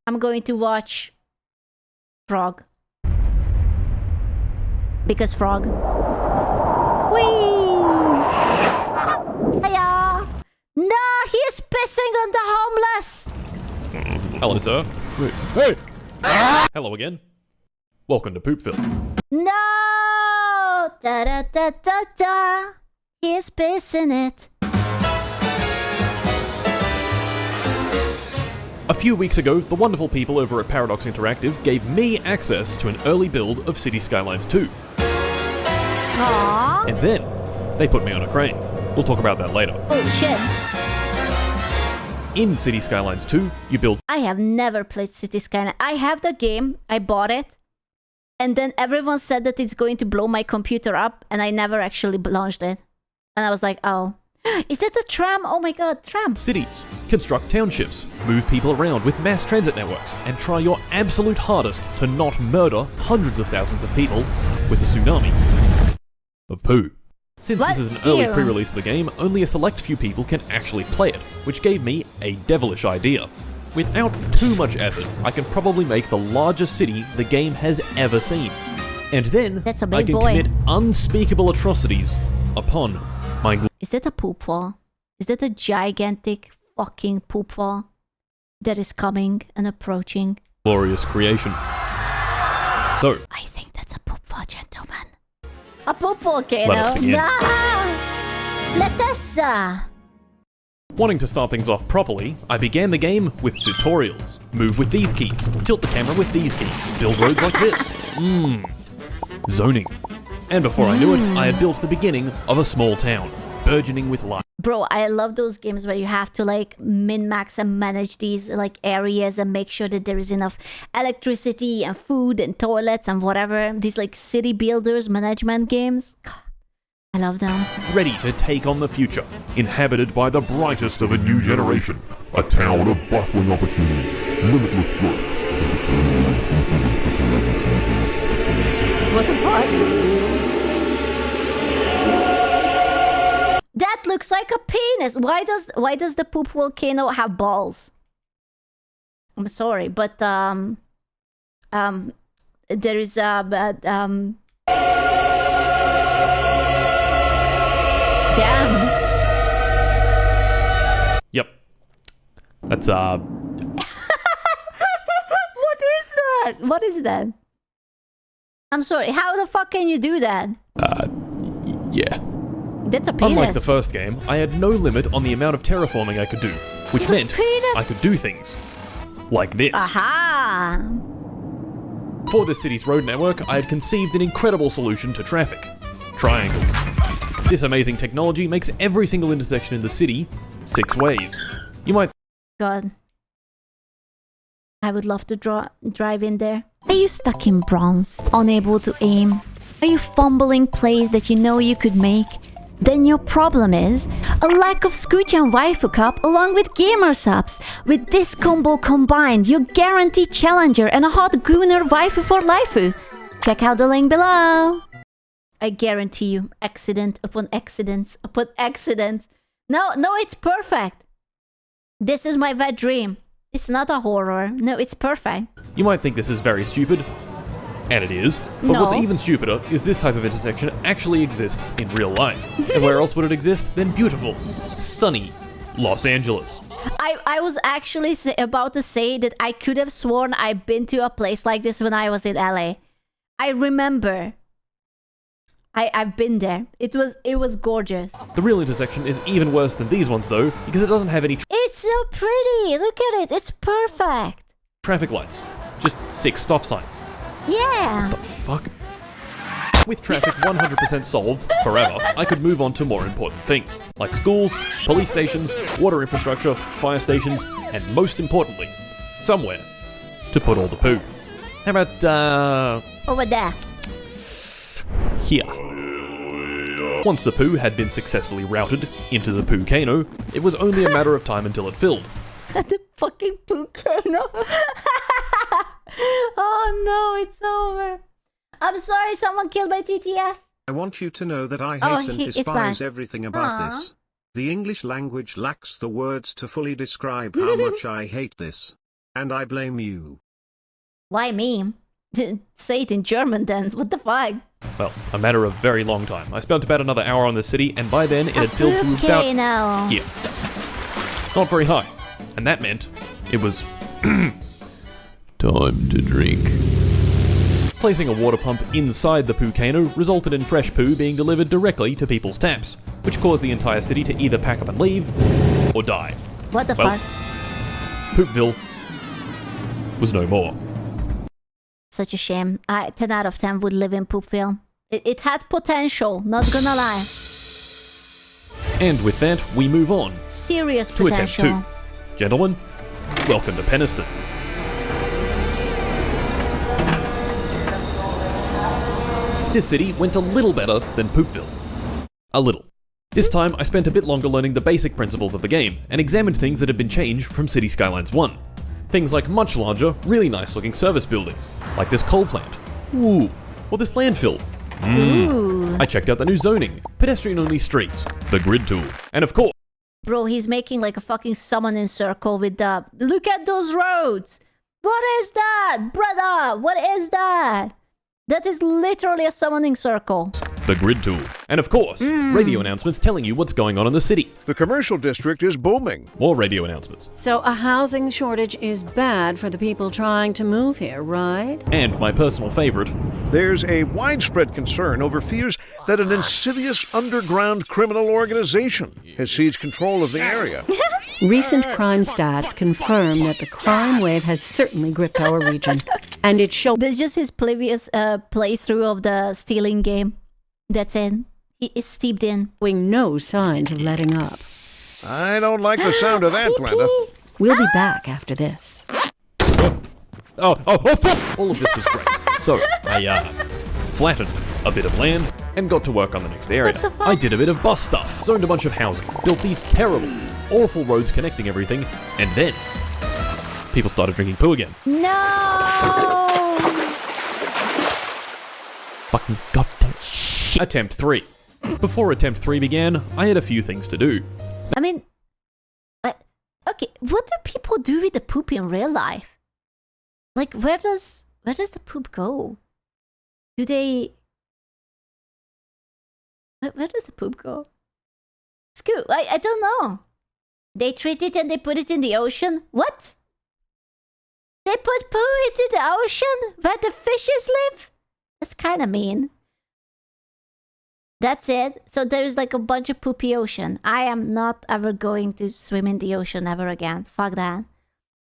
I'm going to watch Frog. Because Frog. Whee! Hiya! No, he is pissing on the homeless! Hello, sir. Hey! Hello again. Welcome to Poopville. No! Da da da da da! He is pissing it. A few weeks ago, the wonderful people over at Paradox Interactive gave me access to an early build of Cities Skylines 2. Aww. And then, they put me on a crane. We'll talk about that later. Oh shit. In Cities Skylines 2, you build... I have never played Cities Skyline. I have the game, I bought it, and then everyone said that it's going to blow my computer up, and I never actually launched it. And I was like, oh. Is that the tram? Oh my god, tram. cities, construct townships, move people around with mass transit networks, and try your absolute hardest to not murder hundreds of thousands of people with a tsunami of poo. Since this is an early pre-release of the game, only a select few people can actually play it, which gave me a devilish idea. Without too much effort, I can probably make the largest city the game has ever seen. And then, That's a I big can boy. commit unspeakable atrocities upon my Is that a poop wall? Is that a gigantic fucking poop wall that is coming and approaching? glorious creation. So, I think that's a poop wall, gentlemen. A poop volcano? Let us begin. Nah! Let us, wanting to start things off properly, I began the game with tutorials. Move with these keys, tilt the camera with these keys, build roads like this. Zoning. And before I knew it, I had built the beginning of a small town, burgeoning with life. Bro, I love those games where you have to like min-max and manage these like areas and make sure that there is enough electricity and food and toilets and whatever. These like city builders management games. God, I love them. Ready to take on the future, inhabited by the brightest of a new generation. A town of bustling opportunities, limitless growth. What the fuck? That looks like a penis. Why does the poop volcano have balls? I'm sorry, but there is damn. Yep. That's, What is that? What is that? I'm sorry. How the fuck can you do that? yeah. That's a penis. Unlike the first game, I had no limit on the amount of terraforming I could do, which It's a meant penis. I could do things like this. Aha! For this city's road network, I had conceived an incredible solution to traffic: triangles. This amazing technology makes every single intersection in the city 6 ways. You might God. I would love to drive in there. Are you stuck in bronze, unable to aim? Are you fumbling plays that you know you could make? Then your problem is a lack of Scooch and Waifu Cup along with gamer subs. With this combo combined, you're guaranteed challenger and a hot gooner waifu for laifu. Check out the link below. I guarantee you, accident upon accidents upon accidents. No, it's perfect. This is my wet dream. It's not a horror. No, it's perfect. You might think this is very stupid, and it is, but No. what's even stupider is this type of intersection actually exists in real life. And where else would it exist than beautiful, sunny Los Angeles? I was actually about to say that I could have sworn I've been to a place like this when I was in LA. I remember. I've been there. It was gorgeous. The real intersection is even worse than these ones though, because it doesn't have any It's so pretty. Look at it. It's perfect. traffic lights, just 6 stop signs. Yeah. Fuck. With traffic 100% solved forever, I could move on to more important things, like schools, police stations, water infrastructure, fire stations, and most importantly, somewhere to put all the poo. How about, Over there. here? Once the poo had been successfully routed into the poo-cano, it was only a matter of time until it filled. The fucking volcano. Oh no, it's over. I'm sorry, someone killed my TTS. I want you to know that I Oh, hate and it's despise bad. everything about Aw. this. The English language lacks the words to fully describe how much I hate this. And I blame you. Why me? Say it in German then. What the fuck? Well, a matter of very long time. I spent about another hour on the city, and by then it had filled to about now. here. Not very high. And that meant it was time to drink. Placing a water pump inside the poo-cano resulted in fresh poo being delivered directly to people's taps, which caused the entire city to either pack up and leave, or die. What the Well, fuck? Poopville was no more. Such a shame. 10 out of 10 would live in Poopville. It had potential, not gonna lie. And with that, we move on Serious to attempt potential. 2. Gentlemen, welcome to Penniston. This city went a little better than Poopville. A little. This time, I spent a bit longer learning the basic principles of the game, and examined things that had been changed from City Skylines 1. Things like much larger, really nice looking service buildings, like this coal plant. Ooh, or this landfill. Ooh. I checked out the new zoning, pedestrian-only streets, the grid tool, and of course, Bro, he's making like a fucking summoning circle with the... Look at those roads! What is that? Brother, what is that? That is literally a summoning circle. the grid tool, and of course, radio announcements telling you what's going on in the city. The commercial district is booming. More radio announcements. So a housing shortage is bad for the people trying to move here, right? And my personal favorite, There's a widespread concern over fears that an insidious underground criminal organization has seized control of the area. Recent crime stats confirm that the crime wave has certainly gripped our region, and it shows. That's just his previous playthrough of the stealing game. That's it. He is steeped in. No signs of letting up. I don't like the sound of that, Glenda. We'll be back after this. fuck! All of this was great. So, I, flattened a bit of land and got to work on the next area. What the fuck? I did a bit of bus stuff, zoned a bunch of housing, built these terrible, awful roads connecting everything, and then people started drinking poo again. No! Fucking goddamn shit. Attempt 3. Before attempt 3 began, I had a few things to do. I mean, okay, what do people do with the poop in real life? Like, where does the poop go? Do they... Where does the poop go? Scoot, I don't know. They treat it and they put it in the ocean? What? They put poo into the ocean where the fishes live? That's kind of mean. That's it. So there's like a bunch of poopy ocean. I am not ever going to swim in the ocean ever again. Fuck that.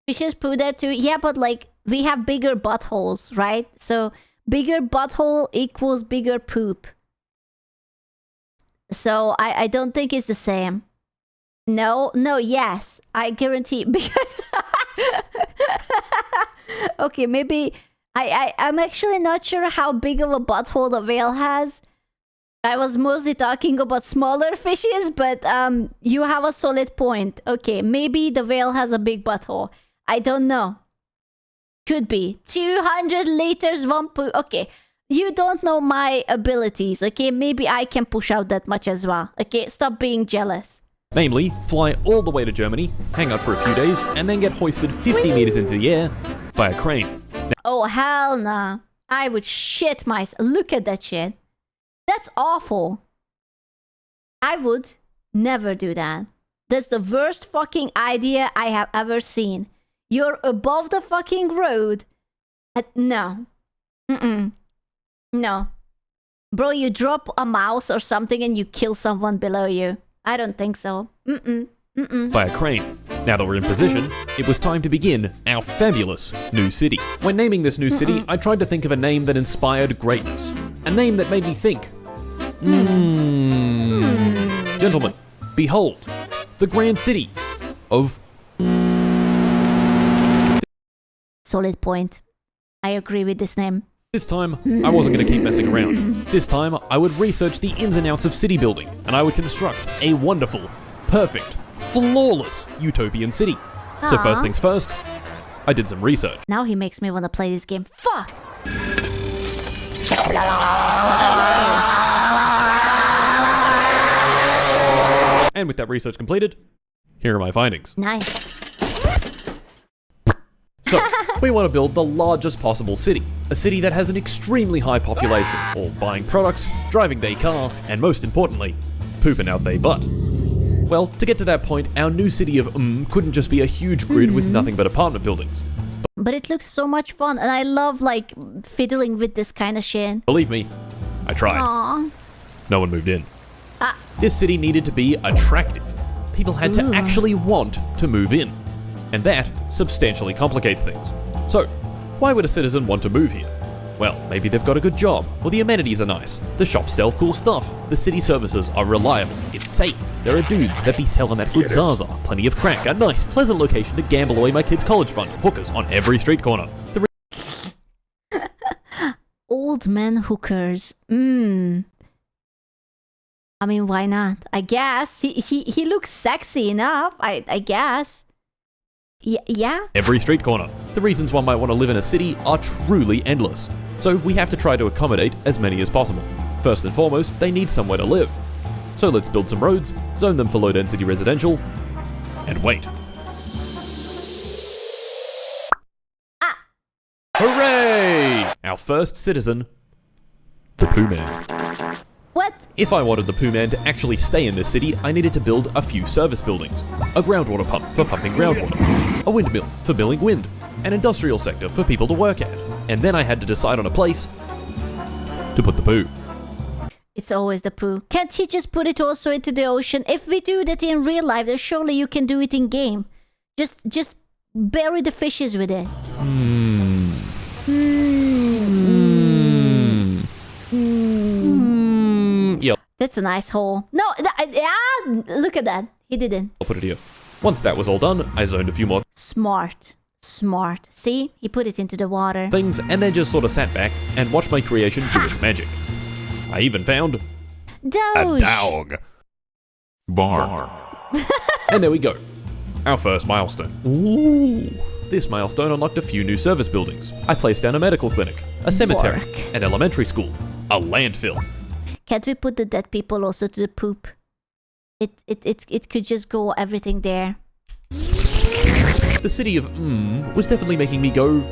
Fishes poo there too. Yeah, but like we have bigger buttholes, right? So bigger butthole equals bigger poop. So I don't think it's the same. No, yes. I guarantee because okay, maybe I'm actually not sure how big of a butthole the whale has. I was mostly talking about smaller fishes, but you have a solid point. Okay, maybe the whale has a big butthole. I don't know. Could be. 200 liters, one poo. Okay, you don't know my abilities, okay? Maybe I can push out that much as well. Okay, stop being jealous. Namely, fly all the way to Germany, hang out for a few days, and then get hoisted 50 meters into the air by a crane. Oh, hell nah. I would shit myself. Look at that shit. That's awful. I would never do that. That's the worst fucking idea I have ever seen. You're above the fucking road. No. No. Bro, you drop a mouse or something and you kill someone below you. I don't think so. By a crane. Now that we're in position, it was time to begin our fabulous new city. When naming this new city, I tried to think of a name that inspired greatness. A name that made me think. Gentlemen, behold, the grand city of... Solid point. I agree with this name. This time, I wasn't going to keep messing around. This time, I would research the ins and outs of city building, and I would construct a wonderful, perfect, flawless utopian city. So first things first, I did some research. Now he makes me want to play this game. Fuck! And with that research completed, here are my findings. Nice. So, we want to build the largest possible city. A city that has an extremely high population, all buying products, driving their car, and most importantly, pooping out their butt. Well, to get to that point, our new city of couldn't just be a huge grid with nothing but apartment buildings. But it looks so much fun, and I love, like, fiddling with this kind of shit. Believe me, I tried. Aww. No one moved in. This city needed to be attractive. People had to actually want to move in. And that substantially complicates things. So, why would a citizen want to move here? Well, maybe they've got a good job, or the amenities are nice, the shops sell cool stuff, the city services are reliable, it's safe, there are dudes that be selling that good Zaza, plenty of crack, a nice, pleasant location to gamble away my kid's college fund, hookers on every street corner. Old man hookers. I mean, why not? I guess. He looks sexy enough, I guess. Yeah? Every street corner. The reasons one might want to live in a city are truly endless. So we have to try to accommodate as many as possible. First and foremost, they need somewhere to live. So let's build some roads, zone them for low-density residential, and wait. Hooray! Our first citizen, the Pooh Man. What? If I wanted the Pooh Man to actually stay in this city, I needed to build a few service buildings. A groundwater pump for pumping groundwater. A windmill for milling wind. An industrial sector for people to work at. And then I had to decide on a place to put the Pooh. It's always the Pooh. Can't he just put it also into the ocean? If we do that in real life, then surely you can do it in game. Just bury the fishes with it. Yep. That's a nice hole. No, look at that. He didn't. I'll put it here. Once that was all done, I zoned a few more Smart. See? He put it into the water. things and then just sort of sat back and watched my creation do its magic. I even found a Doge. dog. Bar. And there we go. Our first milestone. Ooh. This milestone unlocked a few new service buildings. I placed down a medical clinic, a cemetery, Work. an elementary school, a landfill. Can't we put the dead people also to the poop? It could just go everything there. The city of was definitely making me go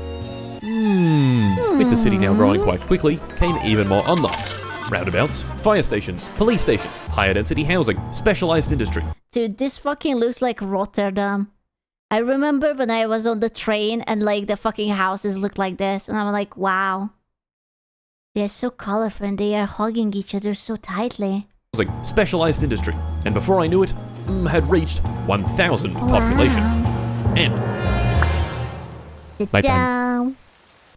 With the city now growing quite quickly, came even more unlocked. Roundabouts, fire stations, police stations, higher density housing, specialized industry. Dude, this fucking looks like Rotterdam. I remember when I was on the train and like the fucking houses look like this, and I'm like, wow. They're so colorful and they are hugging each other so tightly. Housing, specialized industry. And before I knew it, had reached 1,000 population. And Down.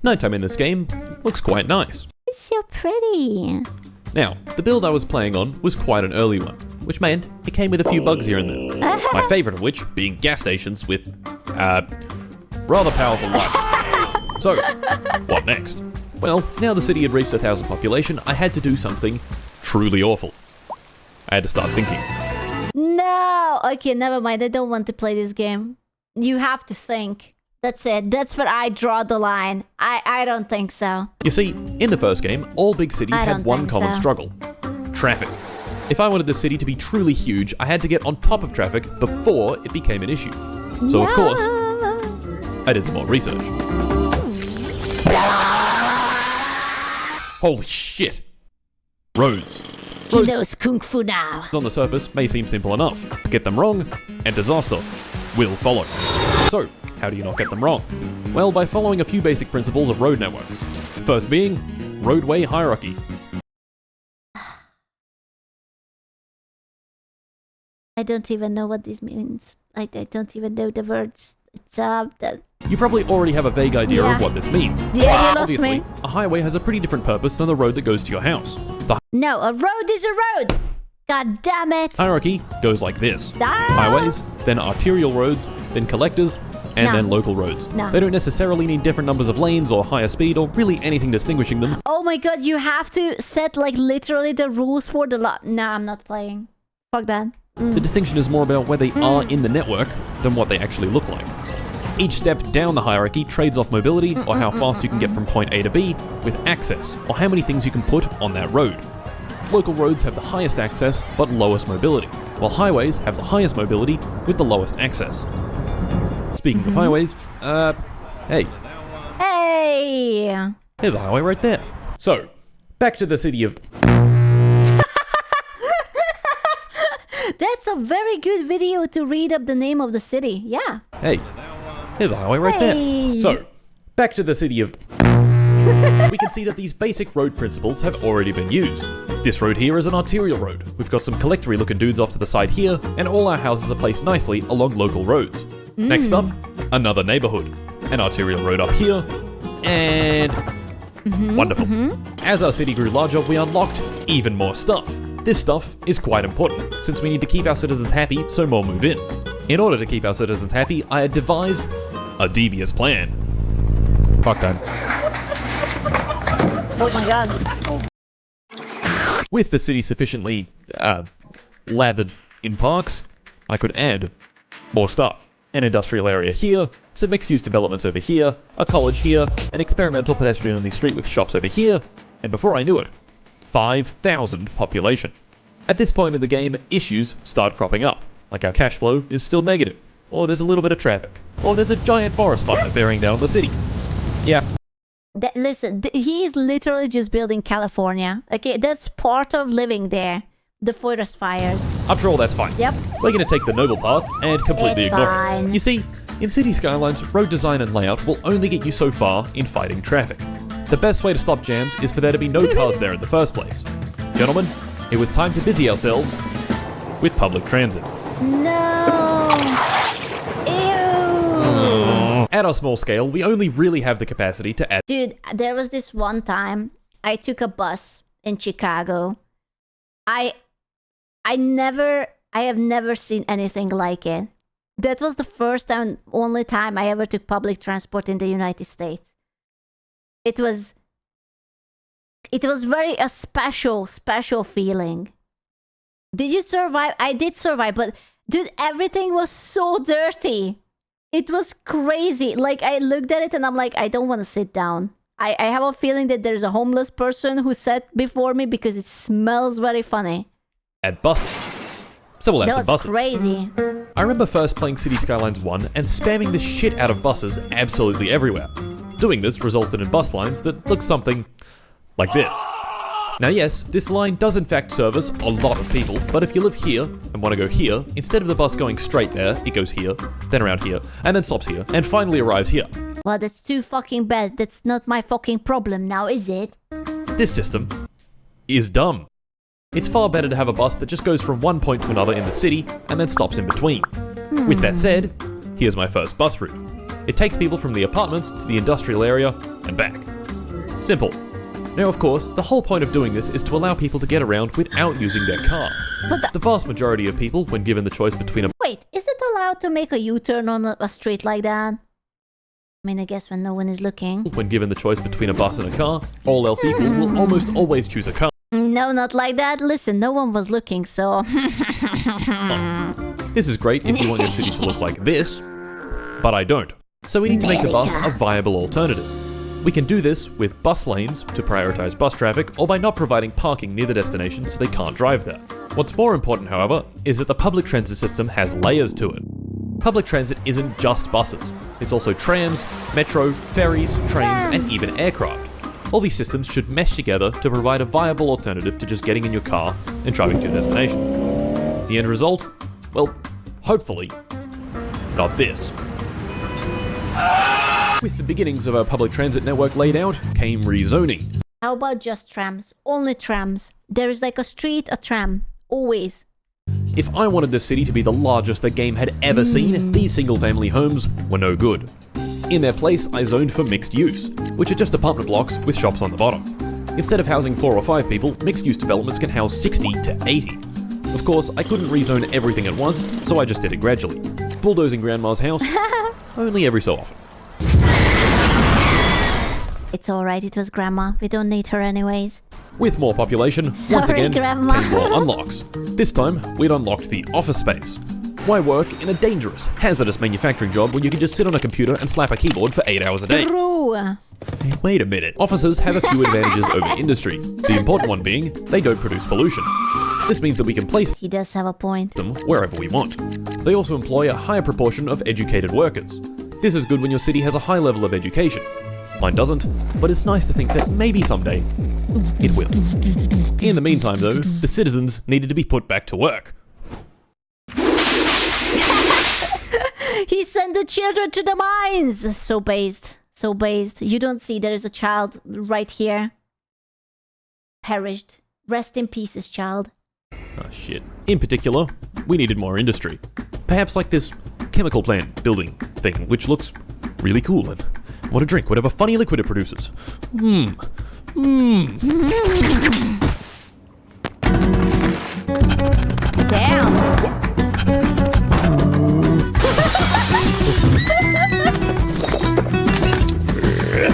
nighttime in this game looks quite nice. It's so pretty. Now, the build I was playing on was quite an early one, which meant it came with a few bugs here and there. My favorite of which being gas stations with, rather powerful lights. So, what next? Well, now the city had reached 1,000 population, I had to do something truly awful. I had to start thinking. No! Okay, never mind. I don't want to play this game. You have to think. That's it. That's where I draw the line. I don't think so. You see, in the first game, all big cities I had don't one think common so. struggle. Traffic. If I wanted the city to be truly huge, I had to get on top of traffic before it became an issue. So of course, I did some more research. Holy shit! Roads. He knows Kung Fu now. On the surface may seem simple enough. Get them wrong, and disaster will follow. So, how do you not get them wrong? Well, by following a few basic principles of road networks. First being, roadway hierarchy. I don't even know what this means. I don't even know the words. It's You probably already have a vague idea of Yeah. what this means. Yeah, you lost Obviously, me. a highway has a pretty different purpose than the road that goes to your house. The No, a road is a road. God damn it. hierarchy goes like this. Ah. Highways, then arterial roads, then collectors, and No. then local roads. No. They don't necessarily need different numbers of lanes or higher speed or really anything distinguishing them. Oh my god, you have to set like literally the rules for the lot. Nah, I'm not playing. Fuck that. The distinction is more about where they are in the network than what they actually look like. Each step down the hierarchy trades off mobility, or how fast you can get from point A to B, with access, or how many things you can put on that road. Local roads have the highest access, but lowest mobility, while highways have the highest mobility with the lowest access. Speaking of highways, Hey, Hey! there's a highway right there. So, back to the city of... That's a very good video to read up the name of the city. Yeah. Hey, there's a highway right Hey. there. So, back to the city of... We can see that these basic road principles have already been used. This road here is an arterial road. We've got some collectory looking dudes off to the side here, and all our houses are placed nicely along local roads. Next up, another neighborhood. An arterial road up here, and... Wonderful. As our city grew larger, we unlocked even more stuff. This stuff is quite important, since we need to keep our citizens happy so more move in. In order to keep our citizens happy, I had devised a devious plan. Fuck that. Oh my god. With the city sufficiently, lathered in parks, I could add more stuff. An industrial area here, some mixed-use developments over here, a college here, an experimental pedestrian-only street with shops over here, and before I knew it, 5,000 population. At this point in the game, issues start cropping up, like our cash flow is still negative, or there's a little bit of traffic, or there's a giant forest fire bearing down the city. Yeah. Listen, he is literally just building California. Okay, that's part of living there. The forest fires. After all, that's fine. Yep. We're going to take the noble path and completely It's ignore fine. it. You see, in city skylines, road design and layout will only get you so far in fighting traffic. The best way to stop jams is for there to be no cars there in the first place. Gentlemen, it was time to busy ourselves with public transit. No! Ew! At our small scale, we only really have the capacity to add... Dude, there was this one time I took a bus in Chicago. I have never seen anything like it. That was the first and only time I ever took public transport in the United States. It was very a special feeling. Did you survive? I did survive, but dude, everything was so dirty. It was crazy. Like, I looked at it and I'm like, I don't want to sit down. I have a feeling that there's a homeless person who sat before me because it smells very funny. Add buses. So we'll add some That was buses. crazy. I remember first playing City Skylines 1 and spamming the shit out of buses absolutely everywhere. Doing this resulted in bus lines that look something like this. Now yes, this line does in fact service a lot of people, but if you live here and want to go here, instead of the bus going straight there, it goes here, then around here, and then stops here, and finally arrives here. Well, that's too fucking bad. That's not my fucking problem now, is it? This system is dumb. It's far better to have a bus that just goes from one point to another in the city and then stops in between. With that said, here's my first bus route. It takes people from the apartments to the industrial area and back. Simple. Now, of course, the whole point of doing this is to allow people to get around without using their car. But The vast majority of people, when given the choice between a wait, is it allowed to make a U-turn on a street like that? I mean, I guess when no one is looking. bus and a car, all else equal will almost always choose a car. No, not like that. Listen, no one was looking, so... This is great if you want your city to look like this, but I don't. So we need to make the bus a viable alternative. We can do this with bus lanes to prioritize bus traffic, or by not providing parking near the destination so they can't drive there. What's more important, however, is that the public transit system has layers to it. Public transit isn't just buses. It's also trams, metro, ferries, trains, and even aircraft. All these systems should mesh together to provide a viable alternative to just getting in your car and driving to your destination. The end result? Well, hopefully, not this. With the beginnings of our public transit network laid out, came rezoning. How about just trams? Only trams. There is like a street, a tram. Always. If I wanted the city to be the largest the game had ever seen, these single-family homes were no good. In their place, I zoned for mixed use, which are just apartment blocks with shops on the bottom. Instead of housing 4 or 5 people, mixed-use developments can house 60 to 80. Of course, I couldn't rezone everything at once, so I just did it gradually. Bulldozing Grandma's house, only every so often. It's alright, it was Grandma. We don't need her anyways. With more population, once Sorry, again, Grandma. came more unlocks. This time, we'd unlocked the office space. Why work in a dangerous, hazardous manufacturing job when you can just sit on a computer and slap a keyboard for 8 hours a day? True. Hey, wait a minute. Offices have a few advantages over industry. The important one being, they don't produce pollution. This means that we can place He does have a point. them wherever we want. They also employ a higher proportion of educated workers. This is good when your city has a high level of education. Mine doesn't, but it's nice to think that maybe someday it will. In the meantime, though, the citizens needed to be put back to work. He sent the children to the mines! So based. So based. You don't see there is a child right here. Perished. Rest in pieces, child. Oh shit. In particular, we needed more industry. Perhaps like this chemical plant building thing, which looks really cool. And what a drink, whatever funny liquid it produces. Damn!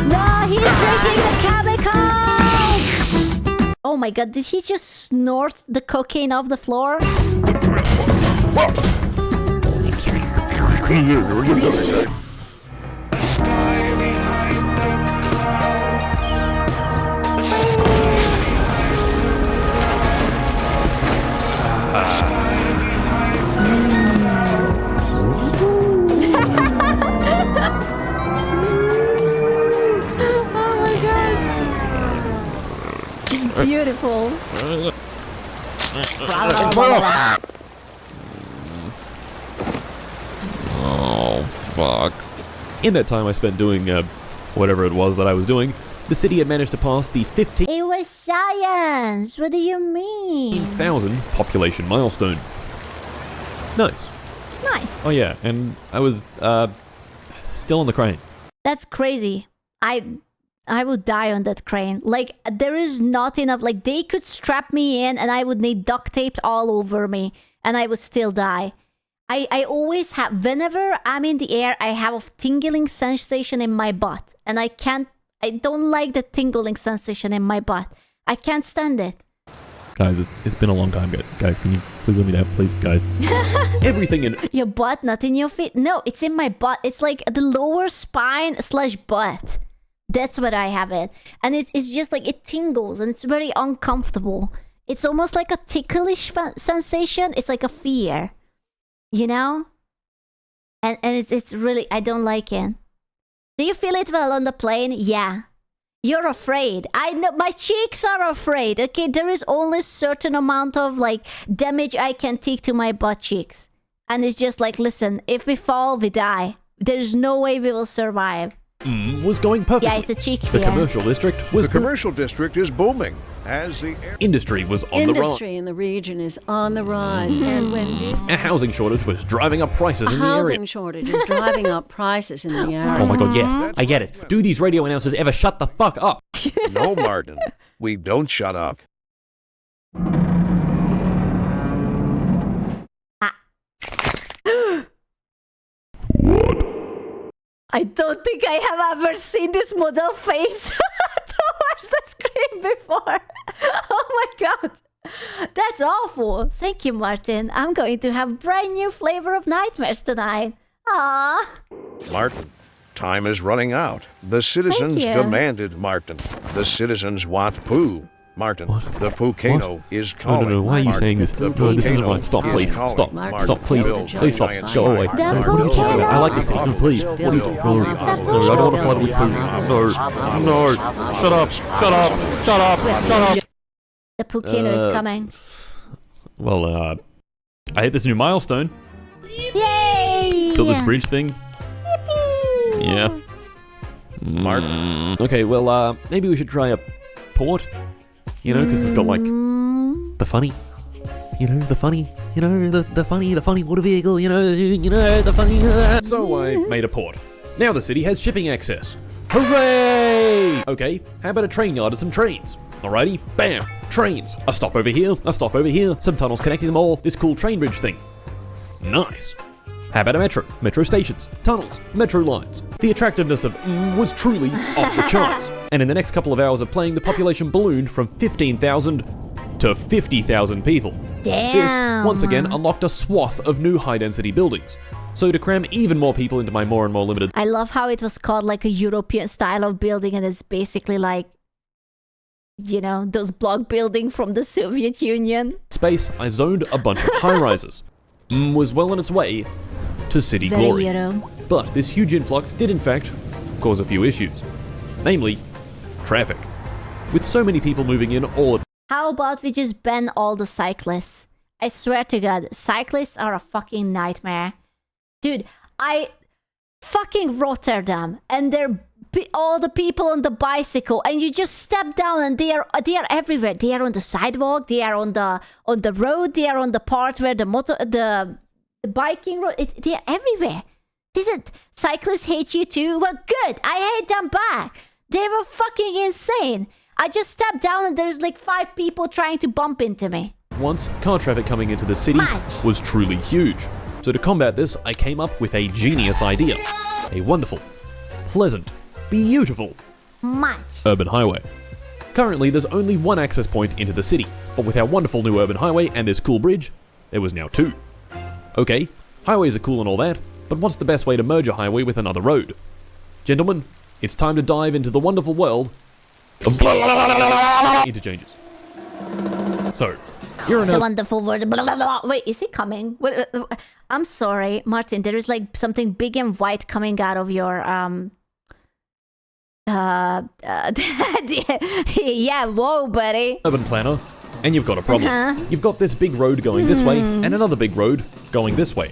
No, he's drinking the chemicals! Oh my god, did he just snort the cocaine off the floor? Beautiful. Oh, fuck. In that time I spent doing, whatever it was that I was doing, the city had managed to pass the 15,000 It was science! What do you mean? population milestone. Nice. Nice. Oh yeah, and I was, still on the crane. That's crazy. I would die on that crane. Like, there is not enough. Like, they could strap me in and I would need duct tape all over me and I would still die. I always have, whenever I'm in the air, I have a tingling sensation in my butt. And I don't like the tingling sensation in my butt. I can't stand it. Guys, it's been a long time, guys. Can you please let me down, please, guys? Everything in Your butt, not in your feet? No, it's in my butt. It's like the lower spine / butt. That's what I have it. And it's just like it tingles and it's very uncomfortable. It's almost like a ticklish sensation. It's like a fear. You know? And it's really, I don't like it. Do you feel it well on the plane? Yeah. You're afraid. I know, my cheeks are afraid. Okay, there is only a certain amount of like damage I can take to my butt cheeks. And it's just like, listen, if we fall, we die. There's no way we will survive. was going perfectly. Yeah, it's a cheek The fear. commercial district was The commercial district is booming as the air industry was on the rise. Industry in the region is on the rise, and when this A housing shortage was driving up prices in the housing area. shortage is driving up prices in the area. Oh my god, yes, I get it. Do these radio announcers ever shut the fuck up? No, Martin, we don't shut up. I don't think I have ever seen this model face towards the screen before. Oh my god. That's awful. Thank you, Martin. I'm going to have brand new flavor of nightmares tonight. Ah. Martin, time is running out. The citizens you. demanded Martin. The citizens want poo. Martin, the Poocano is No, calling. no, no, why are you Martin, saying this? the No, this isn't Poocano right. Stop, is please. calling. Stop. Martin, Stop, please. Bill, Please stop. Giants, Go away. The No, Poocano. I like this. No, please. Bill, No, Bill, no, I don't want to flood with poo. Poocano. No. Shut up. Shut up. Shut up. Shut up. The Poocano is coming. Well, I hit this new milestone. Yay! Built this bridge thing. Yeah. Martin. Okay, well, maybe we should try a port. You know, because it's got like the funny. You know, the funny. You know, the funny water vehicle. You know, the funny. So I made a port. Now the city has shipping access. Hooray! Okay, how about a train yard and some trains? Alrighty, bam, trains. A stop over here, a stop over here, some tunnels connecting them all, this cool train bridge thing. Nice. How about a metro? Metro stations, tunnels, metro lines. The attractiveness of was truly off the charts. And in the next couple of hours of playing, the population ballooned from 15,000 to 50,000 people. Damn. This, once again, unlocked a swath of new high-density buildings. So to cram even more people into my more and more limited I love how it was called like a European style of building and it's basically like, you know, those block building from the Soviet Union. space, I zoned a bunch of high-rises. Was well on its way to city Very glory. Euro. But this huge influx did in fact cause a few issues. Namely, traffic. With so many people moving in all at How about we just ban all the cyclists? I swear to God, cyclists are a fucking nightmare. Dude, fucking Rotterdam, and they're all the people on the bicycle, and you just step down and they are everywhere. They are on the sidewalk, they are on the road, they are on the part where the biking road, they are everywhere. Cyclists hate you too? Well, good, I hate them back. They were fucking insane. I just stepped down and there's like 5 people trying to bump into me. once, car traffic coming into the city Much. was truly huge. So to combat this, I came up with a genius idea. A wonderful, pleasant, beautiful Much. urban highway. Currently, there's only one access point into the city, but with our wonderful new urban highway and this cool bridge, there was now 2. Okay, highways are cool and all that, but what's the best way to merge a highway with another road? Gentlemen, it's time to dive into the wonderful world of interchanges. So, you're in The a wonderful word. Blah, blah, blah. Wait, is he coming? I'm sorry, Martin. There is like something big and white coming out of your yeah, whoa, buddy. urban planner, and you've got a problem. You've got this big road going this way, and another big road going this way.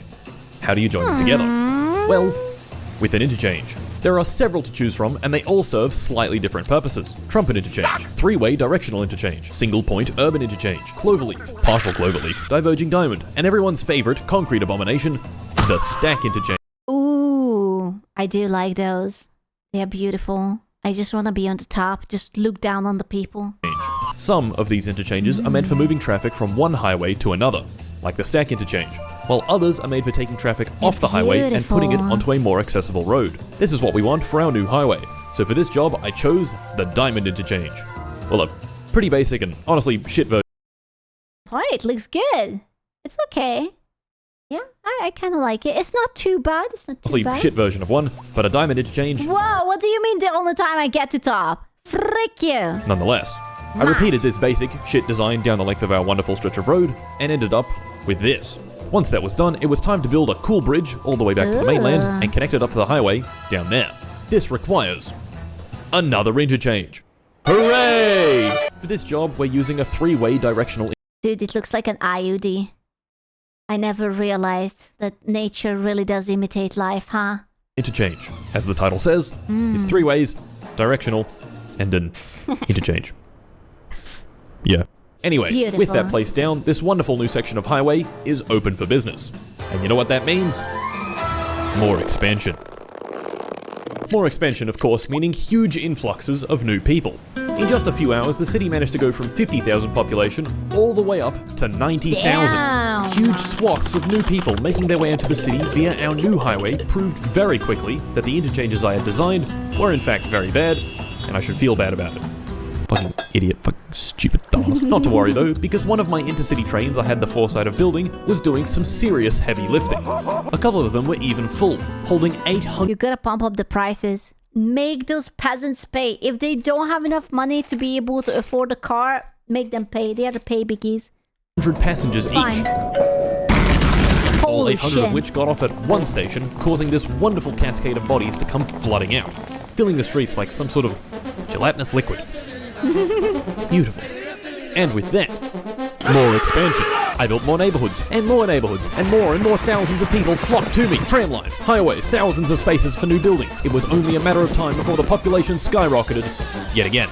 How do you join them together? Well, with an interchange. There are several to choose from, and they all serve slightly different purposes. Trumpet interchange, 3-way directional interchange, single point urban interchange, cloverleaf, partial cloverleaf, diverging diamond, and everyone's favorite concrete abomination, the stack interchange. Ooh, I do like those. They're beautiful. I just want to be on the top, just look down on the people. Some of these interchanges are meant for moving traffic from one highway to another, like the stack interchange, while others are made for taking traffic off the highway and putting it beautiful. onto a more accessible road. This is what we want for our new highway. So for this job, I chose the diamond interchange. Well, a pretty basic and honestly shit version. Alright, looks good. It's okay. Yeah, I kind of like it. It's not too bad. It's not too Honestly bad. shit version of one, but a diamond interchange Whoa, what do you mean the only time I get to top? Frick you. nonetheless. I repeated this basic shit design down the length of our wonderful stretch of road and ended up with this. Once that was done, it was time to build a cool bridge all the way back to the mainland and connect it up to the highway down there. This requires another interchange. Hooray! For this job, we're using a 3-way directional Dude, it looks like an IUD. I never realized that nature really does imitate life, huh? interchange. As the title says, it's 3 ways, directional, and an interchange. Yeah. Anyway, with Beautiful. that placed down, this wonderful new section of highway is open for business. And you know what that means? More expansion. More expansion, of course, meaning huge influxes of new people. In just a few hours, the city managed to go from 50,000 population all the way up to 90,000. Damn. Huge swaths of new people making their way into the city via our new highway proved very quickly that the interchanges I had designed were in fact very bad, and I should feel bad about it. Fucking idiot, fucking stupid dumbass. Not to worry though, because one of my intercity trains I had the foresight of building was doing some serious heavy lifting. A couple of them were even full, holding 800 You gotta pump up the prices. Make those peasants pay. If they don't have enough money to be able to afford a car, make them pay. They are the pay biggies. passengers Fine. each. All Holy 800 shit. of which got off at one station, causing this wonderful cascade of bodies to come flooding out, filling the streets like some sort of gelatinous liquid. Beautiful. And with that, more expansion. I built more neighborhoods, and more neighborhoods, and more thousands of people flocked to me. Tram lines, highways, thousands of spaces for new buildings. It was only a matter of time before the population skyrocketed yet again.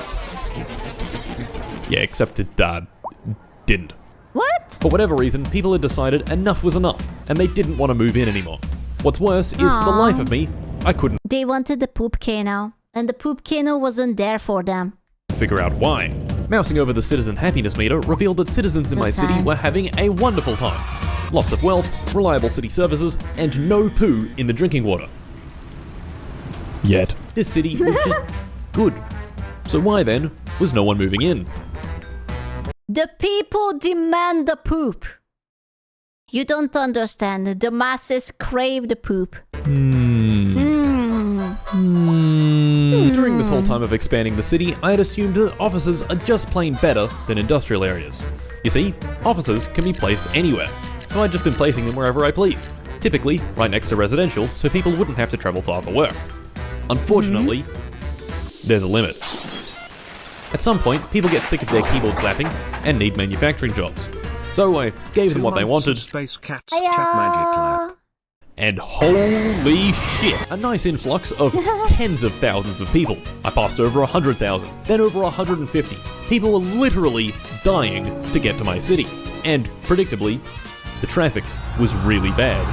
Yeah, except it didn't. What? For whatever reason, people had decided enough was enough, and they didn't want to move in anymore. What's worse is, for the life of me, I couldn't They wanted the poop cano, and the poop cano wasn't there for them. figure out why. Mousing over the citizen happiness meter revealed that citizens in So my city sad. were having a wonderful time. Lots of wealth, reliable city services, and no poo in the drinking water. Yet, this city was just good. So why then was no one moving in? The people demand the poop. You don't understand. The masses crave the poop. During this whole time of expanding the city, I had assumed that offices are just plain better than industrial areas. You see, offices can be placed anywhere, so I'd just been placing them wherever I pleased. typically right next to residential, so people wouldn't have to travel far for work. Unfortunately, there's a limit. At some point, people get sick of their keyboard slapping and need manufacturing jobs. So I gave them what they wanted, Space Cats Chat Magic Lab. and holy shit, a nice influx of tens of thousands of people. I passed over 100,000, then over 150. People were literally dying to get to my city. And, predictably, the traffic was really bad.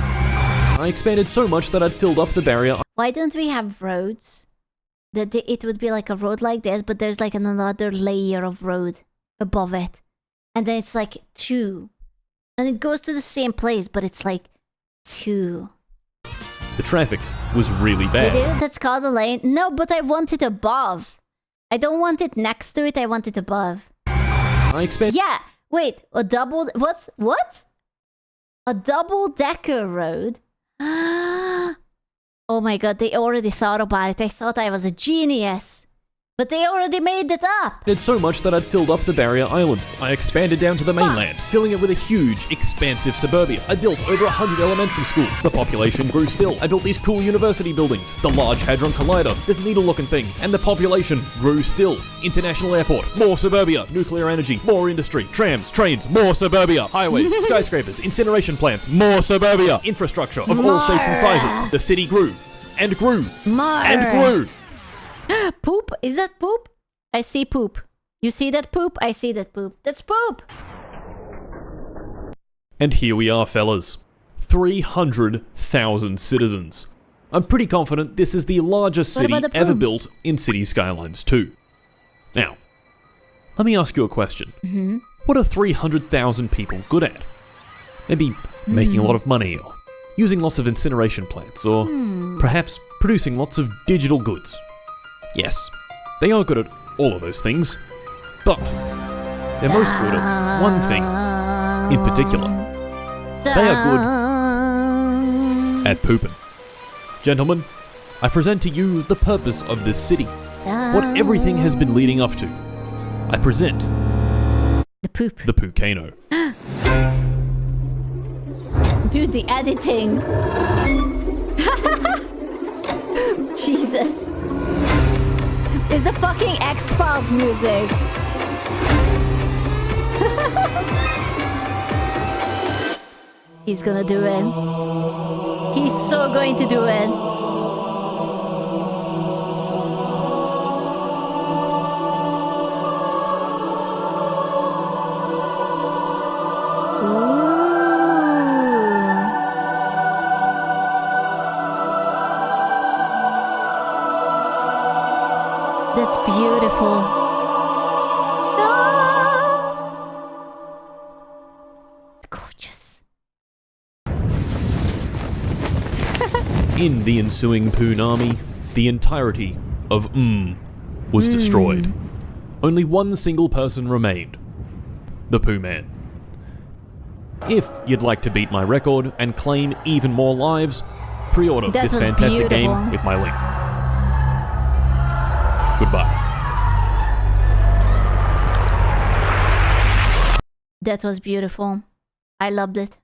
I expanded so much that I'd filled up the barrier. Why don't we have roads? That it would be like a road like this, but there's like another layer of road above it. And then it's like 2. And it goes to the same place, but it's like 2. The traffic was really You bad. do? That's called a lane? No, but I want it above. I don't want it next to it, I want it above. I expanded. Yeah, wait, a double... What? A double-decker road? Oh my god, they already thought about it. I thought I was a genius. But they already made it up. Did so much that I'd filled up the barrier island. I expanded down to the mainland, filling it with a huge, expansive suburbia. I built over 100 elementary schools. The population grew still. I built these cool university buildings. The Large Hadron Collider, this needle-looking thing. And the population grew still. International airport, more suburbia. Nuclear energy, more industry. Trams, trains, more suburbia. Highways, skyscrapers, incineration plants, more suburbia. Infrastructure of all shapes and sizes. The city grew. And grew. And grew. Poop? Is that poop? I see poop. You see that poop? I see that poop. That's poop! And here we are, fellas. 300,000 citizens. I'm pretty confident this is the largest What city about the ever poop? built in Cities Skylines 2. Now, let me ask you a question. What are 300,000 people good at? Maybe making a lot of money, or using lots of incineration plants, or perhaps producing lots of digital goods. Yes, they are good at all of those things, but they're most good at one thing in particular. They are good at pooping. Gentlemen, I present to you the purpose of this city, what everything has been leading up to. I present The poop. the Poocano. Dude, the editing. Jesus. It's the fucking X-Files music. He's gonna do it. He's so going to do it. Ooh. That's beautiful. It's gorgeous. In the ensuing Poonami, the entirety of was destroyed. Only one single person remained. The Pooh Man. If you'd like to beat my record and claim even more lives, pre-order That this was fantastic game beautiful. with my link. Goodbye. That was beautiful. I loved it.